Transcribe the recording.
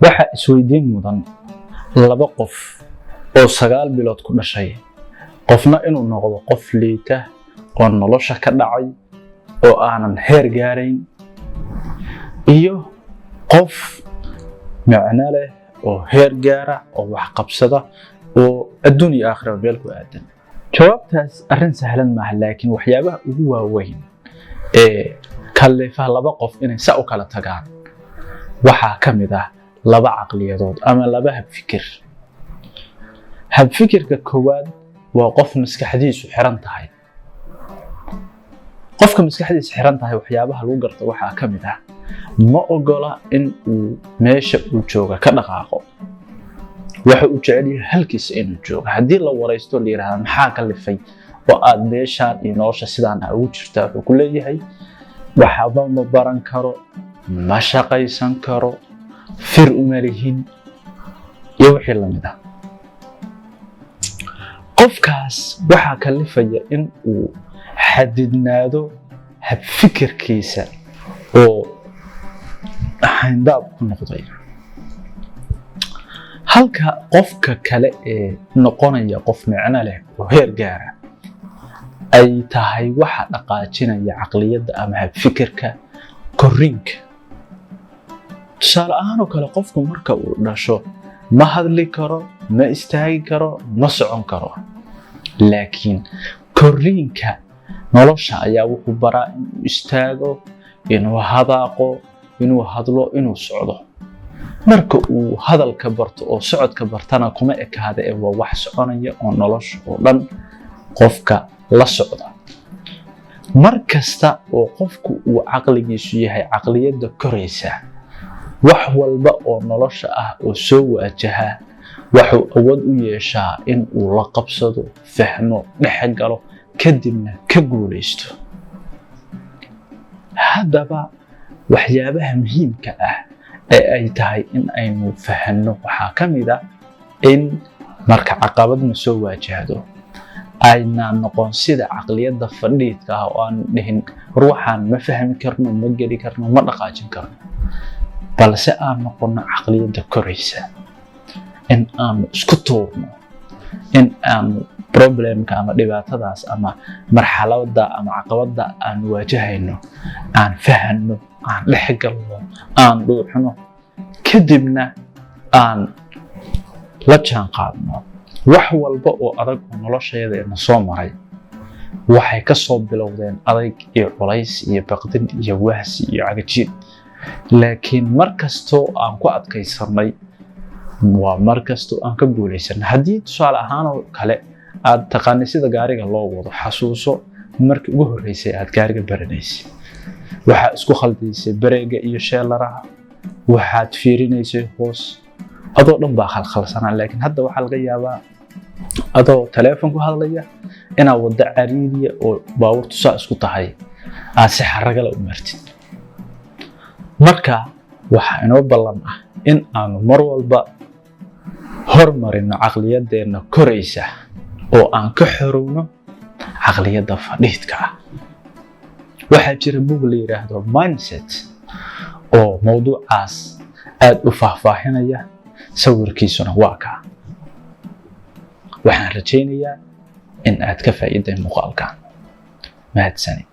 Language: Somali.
waxa isweydiin mudan laba qof oo 9 bilood ku dhashay qofna inuu noqdo qof liita oo nolosha ka dhacay oo aanan heer gaarayn iyo qof macna leh oo heer gaara oo wax qabsada oo adduun iyo aakhira meel ku aadan. jawaabtaas arrin sahlan maaha, laakiin waxyaabaha ugu waaweyn ee kalifa laba qof inay sa u kala tagaan waxaa ka mid ah laba caqliyadood ama laba habfikir. habfikirka koowaad waa qof maskaxdiisu xiran tahay. qofka maskaxdiisu xiran tahay waxyaabaha lagu garto waxaa ka mid ah ma ogola in uu meesha uu jooga ka dhaqaaqo. waxa uu jecel yahay halkiisa inuu joogo. haddii la waraysto la yiraahdo maxaa kalifay oo aad meeshaan iyo nolosha sidaan ugu jirtaa, wuxuu ku leeyahay waxba ma baran karo, ma shaqaysan karo, fir uma lihin iyo wixii la mid ah. qofkaas waxaa kalifaya in uu xadidnaado habfikirkiisa oo xayndaab ku noqday. halka qofka kale ee noqonaya qof macno leh oo heer gaara ay tahay waxa dhaqaajinaya caqliyadda ama habfikirka korriinka. tusaale ahaan oo kale qofku marka uu dhasho ma hadli karo, ma istaagi karo, ma socon karo, laakiin korriinka nolosha ayaa wuxuu baraa inuu istaago, inuu hadaaqo, inuu hadlo, inuu socdo. marka uu hadalka barto oo socodka bartana kuma ekaada ee waa wax soconaya oo nolosha oo dhan qofka la socda. markasta oo qofku uu caqligiisu yahay caqliyadda koraysa, wax walba oo nolosha ah oo soo waajaha wuxuu awood u yeeshaa in uu la qabsado, fahmo, dhex galo, kadibna ka guulaysto. haddaba waxyaabaha muhiimka ah ee ay tahay in aynu fahanno waxaa ka mid ah in marka caqabadna soo waajahdo aynaan noqon sida caqliyadda fadhiidka ah oo aan dhihin ruuxaan ma fahmi karno, ma geli karno, ma dhaqaajin karno, balse aan noqono caqliyadda koraysa. in aanu isku tuurno, in aanu problemka ama dhibaatadaas ama marxaladda ama caqabadda aan waajahayno aan fahanno, aan dhex galno, aan dhuuxno, kadibna aan la jaan qaadno. wax walba oo adag oo nolosheena soo maray waxay ka soo bilowdeen adag iyo culays iyo baqdin iyo wahsi iyo cagajiid, laakiin markastoo aan ku adkaysanay waa markastoo aan ka guulaysanay. haddii tusaale ahaan oo kale aad taqaanay sida gaariga loo wado, xasuuso markii ugu horreysay aad gaariga baranaysay, waxaad isku khaldaysay bareega iyo sheelaraha, waxaad fiirinaysay hoos, adoo dhan baa khalkhalsanaa. laakiin hadda waxaa laga yaabaa adoo telefoon ku hadlaya inaad waddo cariiriya oo baabuurtu saa isku tahay aad si xaragala u martid. marka waxaa inoo ballan ah in aanu mar walba hormarino caqliyadeenna koraysa oo aan ka xorowno caqliyadda fadhiidka ah. waxaa jira buug la yiraahdo mindset oo mawduucaas aad u faahfaahinaya, sawirkiisuna waa kaa. waxaan rajaynayaa in aad ka faa'iiday muuqaalkan. mahadsanid.